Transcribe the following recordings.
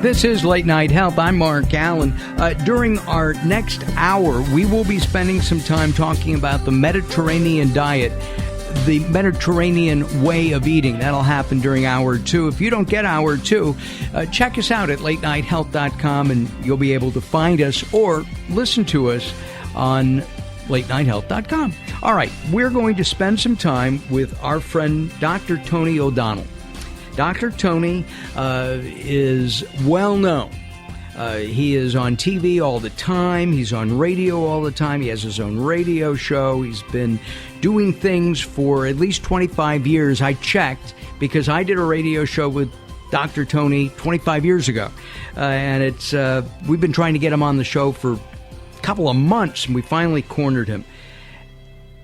This is Late Night Health. I'm Mark Alyn. During our next hour, we will be spending some time talking about the Mediterranean diet, the Mediterranean way of eating. That'll happen during hour 2. If you don't get hour 2, check us out at latenighthealth.com and you'll be able to find us or listen to us on latenighthealth.com. All right, we're going to spend some time with our friend Dr. Tony O'Donnell. Dr. Tony is well known. He is on TV all the time. He's on radio all the time. He has his own radio show. He's been doing things for at least 25 years. I checked because I did a radio show with Dr. Tony 25 years ago. And it's we've been trying to get him on the show for a couple of months, and we finally cornered him.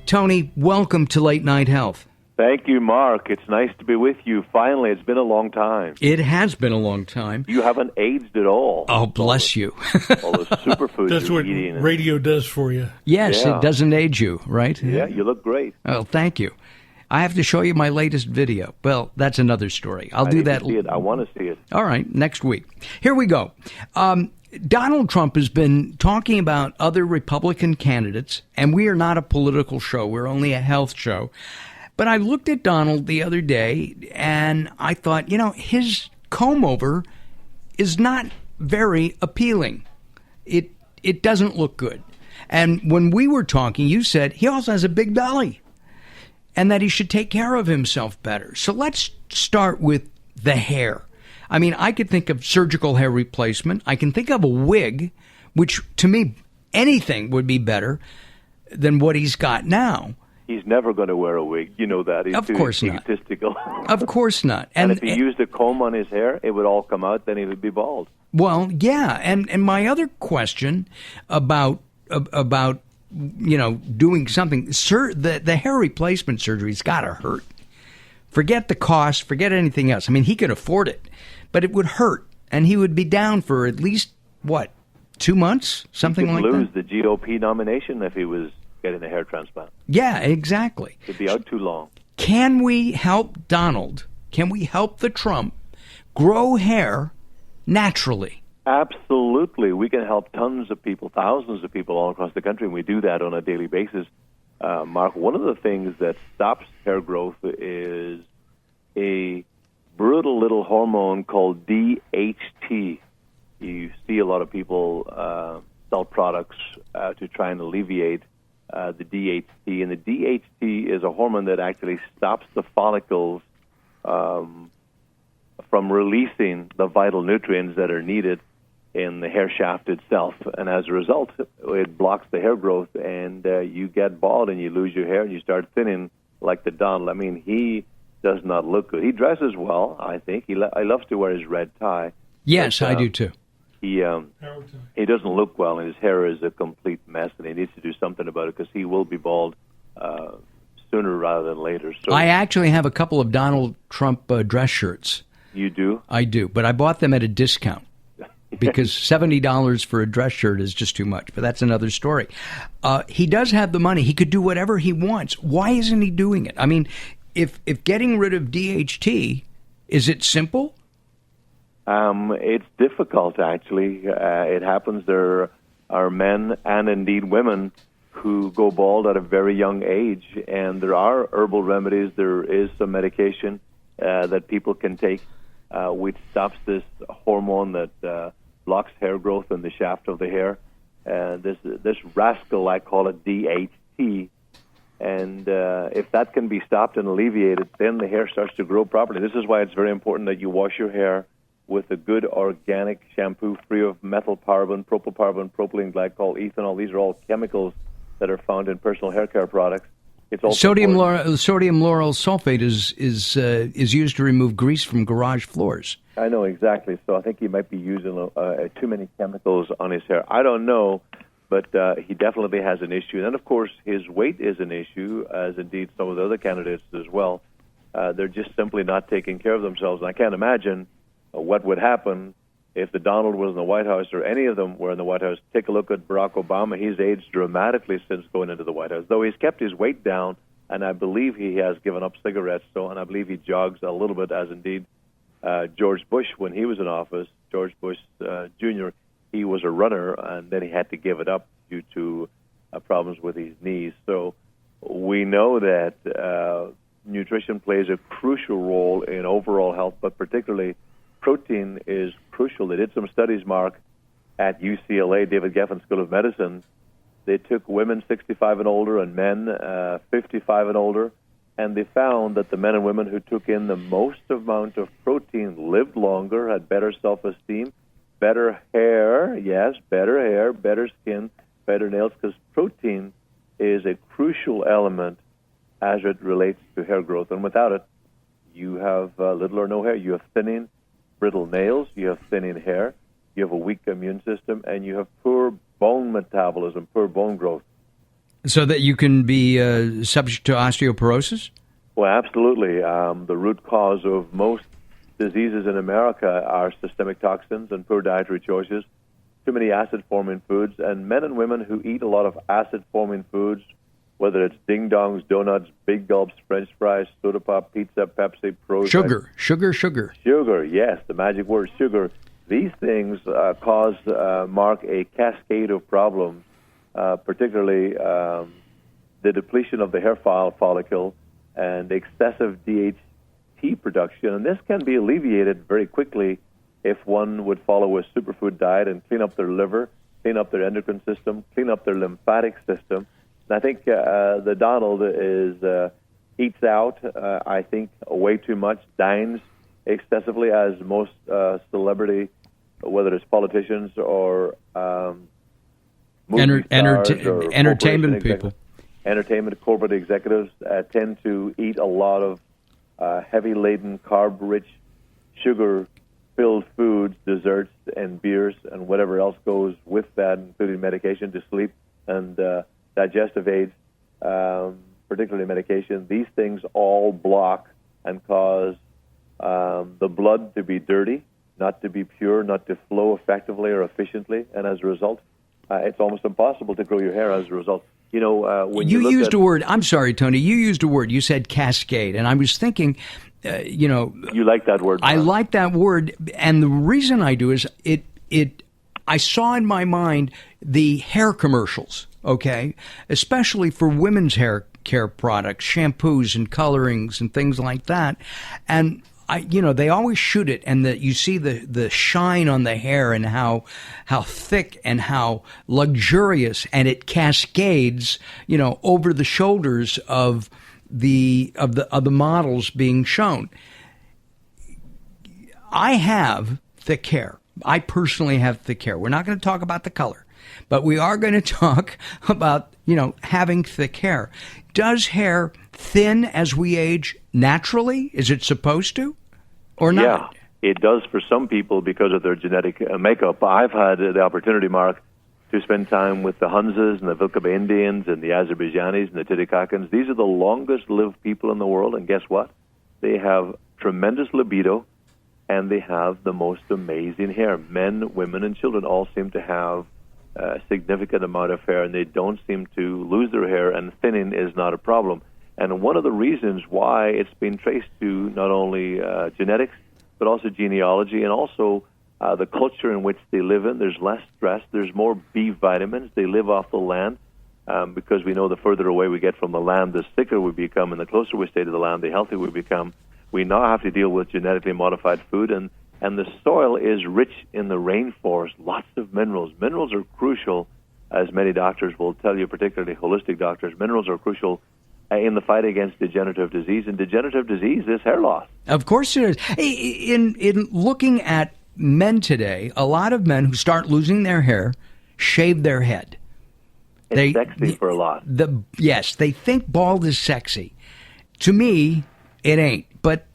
Tony, welcome to Late Night Health. Thank you, Mark. It's nice to be with you. Finally, it's been a long time. It has been a long time. You haven't aged at all. Oh, bless you. All those superfoods That's you're what eating. radio does for you. Yes, Yeah. It doesn't age you, right? Yeah, you look great. Oh, thank you. I have to show you my latest video. Well, that's another story. I'll do need that. to see it. I want to see it. All right, next week. Here we go. Donald Trump has been talking about other Republican candidates, and we are not a political show. We're only a health show. But I looked at Donald the other day, and I thought, his comb-over is not very appealing. It doesn't look good. And when we were talking, you said he also has a big belly and that he should take care of himself better. So let's start with the hair. I mean, I could think of surgical hair replacement. I can think of a wig, which to me, anything would be better than what he's got now. He's never going to wear a wig. You know that. He's Of course too not. egotistical. Of course not. And if he used a comb on his hair, it would all come out, then he would be bald. Well, yeah. And my other question about doing something, the hair replacement surgery's got to hurt. Forget the cost, forget anything else. I mean, he could afford it, but it would hurt, and he would be down for at least, 2 months? Something like that? He could lose the GOP nomination if he was getting a hair transplant. Yeah, exactly. He'd be out too long. Can we help Donald? Can we help the Trump grow hair naturally? Absolutely. We can help tons of people, thousands of people all across the country, and we do that on a daily basis. Mark, one of the things that stops hair growth is a brutal little hormone called DHT. You see a lot of people sell products to try and alleviate the DHT, and the DHT is a hormone that actually stops the follicles from releasing the vital nutrients that are needed in the hair shaft itself, and as a result, it blocks the hair growth, and you get bald and you lose your hair and you start thinning like the Donald. I mean, he does not look good. He dresses well, I think. He loves to wear his red tie. Yes, but, I do too. He doesn't look well, and his hair is a complete mess, and he needs to do something about it because he will be bald sooner rather than later. So I actually have a couple of Donald Trump dress shirts. You do? I do, but I bought them at a discount because $70 for a dress shirt is just too much, but that's another story. He does have the money. He could do whatever he wants. Why isn't he doing it? I mean, if getting rid of DHT, is it simple? It's difficult, actually. It happens there are men and indeed women who go bald at a very young age, and there are herbal remedies. There is some medication that people can take which stops this hormone that blocks hair growth in the shaft of the hair. This rascal, I call it DHT, and if that can be stopped and alleviated, then the hair starts to grow properly. This is why it's very important that you wash your hair with a good organic shampoo free of methyl paraben, propylparaben, propylene glycol, ethanol. These are all chemicals that are found in personal hair care products. It's also sodium lauryl sulfate is used to remove grease from garage floors. I know exactly. So I think he might be using too many chemicals on his hair. I don't know, but he definitely has an issue. And of course, his weight is an issue, as indeed some of the other candidates as well. They're just simply not taking care of themselves. And I can't imagine what would happen if the Donald was in the White House or any of them were in the White House. Take a look at Barack Obama. He's aged dramatically since going into the White House, though he's kept his weight down, and I believe he has given up cigarettes, and I believe he jogs a little bit, as indeed George Bush, when he was in office, George Bush Jr., he was a runner, and then he had to give it up due to problems with his knees. So we know that nutrition plays a crucial role in overall health, but particularly protein is crucial. They did some studies, Mark, at UCLA, David Geffen School of Medicine. They took women 65 and older and men 55 and older, and they found that the men and women who took in the most amount of protein lived longer, had better self-esteem, better hair, yes, better hair, better skin, better nails, because protein is a crucial element as it relates to hair growth. And without it, you have little or no hair. You have thinning, brittle nails, you have thinning hair, you have a weak immune system, and you have poor bone metabolism, poor bone growth. So that you can be subject to osteoporosis? Well, absolutely. The root cause of most diseases in America are systemic toxins and poor dietary choices, too many acid-forming foods, and men and women who eat a lot of acid-forming foods, whether it's ding-dongs, donuts, big gulps, French fries, soda pop, pizza, Pepsi, Prozac. Sugar, yes, the magic word, sugar. These things cause, Mark, a cascade of problems, particularly the depletion of the hair follicle and excessive DHT production. And this can be alleviated very quickly if one would follow a superfood diet and clean up their liver, clean up their endocrine system, clean up their lymphatic system. And I think the Donald eats out, I think, way too much, dines excessively, as most celebrity, whether it's politicians or movie stars or entertainment people. Entertainment corporate executives tend to eat a lot of heavy-laden, carb-rich, sugar-filled foods, desserts, and beers, and whatever else goes with that, including medication to sleep and digestive aids, particularly medication. These things all block and cause the blood to be dirty, not to be pure, not to flow effectively or efficiently, and as a result, it's almost impossible to grow your hair as a result. You know, when you used a word. I'm sorry, Tony. You used a word. You said cascade, and I was thinking, you like that word. I like that word, and the reason I do is I saw in my mind the hair commercials. Okay, especially for women's hair care products, shampoos and colorings and things like that, and they always shoot it, and you see the shine on the hair and how thick and how luxurious, and it cascades, over the shoulders of the models being shown. I have thick hair. I personally have thick hair. We're not going to talk about the color, but we are going to talk about, having thick hair. Does hair thin as we age naturally? Is it supposed to or not? Yeah, it does for some people because of their genetic makeup. I've had the opportunity, Mark, to spend time with the Hunzas and the Vilcaba Indians and the Azerbaijanis and the Titicacans. These are the longest-lived people in the world, and guess what? They have tremendous libido, and they have the most amazing hair. Men, women, and children all seem to have a significant amount of hair, and they don't seem to lose their hair, and thinning is not a problem. And one of the reasons why it's been traced to not only genetics, but also genealogy, and also the culture in which they live in. There's less stress. There's more B vitamins. They live off the land because we know the further away we get from the land, the sicker we become, and the closer we stay to the land, the healthier we become. We now have to deal with genetically modified food, and the soil is rich in the rainforest, lots of minerals. Minerals are crucial, as many doctors will tell you, particularly holistic doctors. Minerals are crucial in the fight against degenerative disease, and degenerative disease is hair loss. Of course it is. In looking at men today, a lot of men who start losing their hair shave their head. It's sexy for a lot. Yes, they think bald is sexy. To me, it ain't. But,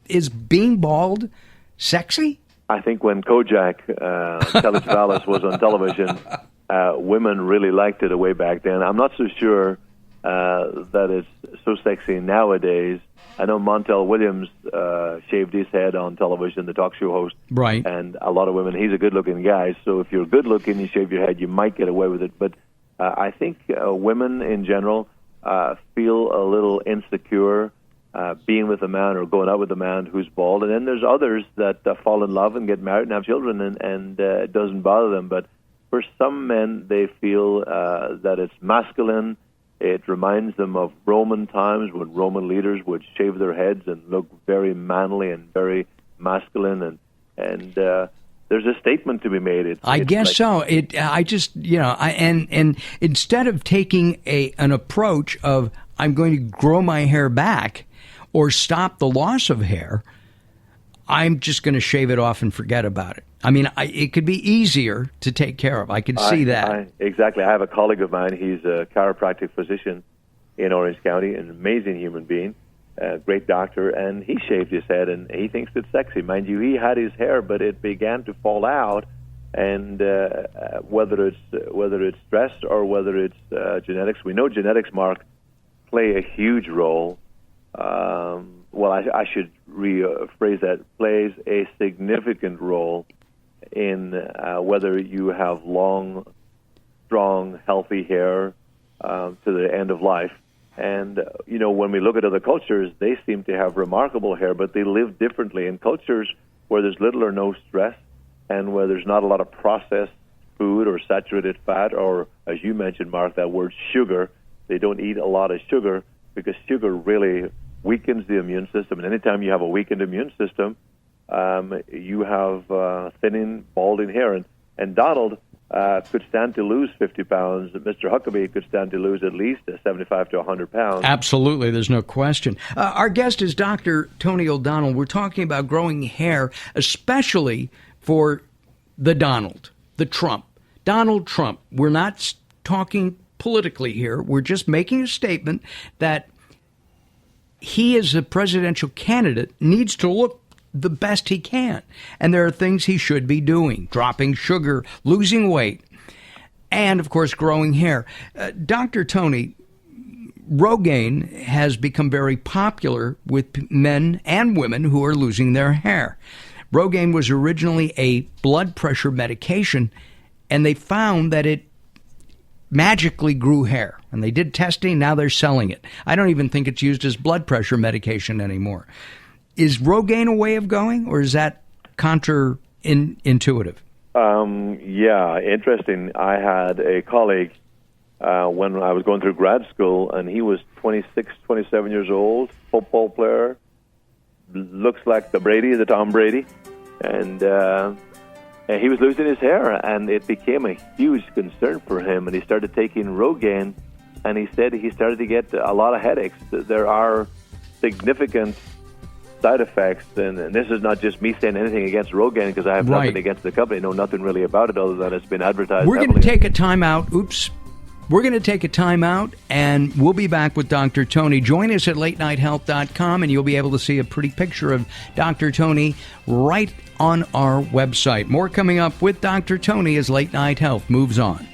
is being bald sexy? I think when Kojak Televisualis was on television, women really liked it way back then. I'm not so sure that it's so sexy nowadays. I know Montel Williams shaved his head on television, the talk show host. Right. And a lot of women, he's a good-looking guy, so if you're good-looking, you shave your head, you might get away with it. But I think women in general feel a little insecure being with a man or going out with a man who's bald. And then there's others that fall in love and get married and have children, and it doesn't bother them. But for some men, they feel that it's masculine. It reminds them of Roman times when Roman leaders would shave their heads and look very manly and very masculine. And there's a statement to be made. I guess so. I just, and instead of taking an approach of I'm going to grow my hair back or stop the loss of hair, I'm just going to shave it off and forget about it. I mean, it could be easier to take care of. I can see that. Exactly. I have a colleague of mine. He's a chiropractic physician in Orange County, an amazing human being, a great doctor, and he shaved his head, and he thinks it's sexy. Mind you, he had his hair, but it began to fall out, and whether it's stress or whether it's genetics, we know genetics, Mark, play a huge role. I should rephrase that, plays a significant role in whether you have long, strong, healthy hair to the end of life. And, when we look at other cultures, they seem to have remarkable hair, but they live differently. In cultures where there's little or no stress and where there's not a lot of processed food or saturated fat or, as you mentioned, Mark, that word sugar, they don't eat a lot of sugar because sugar really weakens the immune system. And anytime you have a weakened immune system, you have thinning, balding hair. And Donald could stand to lose 50 pounds. Mr. Huckabee could stand to lose at least 75 to 100 pounds. Absolutely. There's no question. Our guest is Dr. Tony O'Donnell. We're talking about growing hair, especially for the Donald Trump. We're not talking politically here. We're just making a statement that he, as a presidential candidate, needs to look the best he can. And there are things he should be doing: dropping sugar, losing weight, and, of course, growing hair. Dr. Tony, Rogaine has become very popular with men and women who are losing their hair. Rogaine was originally a blood pressure medication, and they found that it magically grew hair. And they did testing, now they're selling it. I don't even think it's used as blood pressure medication anymore. Is Rogaine a way of going, or is that counterintuitive? Yeah, interesting. I had a colleague when I was going through grad school, and he was 26, 27 years old, football player, looks like the Tom Brady, and he was losing his hair, and it became a huge concern for him, and he started taking Rogaine, and he said he started to get a lot of headaches. There are significant side effects, and this is not just me saying anything against Rogaine, because I have nothing against the company, know nothing really about it other than it's been advertised. We're going to take a time out. We're going to take a time out, and we'll be back with Dr. Tony. Join us at latenighthealth.com, and you'll be able to see a pretty picture of Dr. Tony right on our website. More coming up with Dr. Tony as Late Night Health moves on.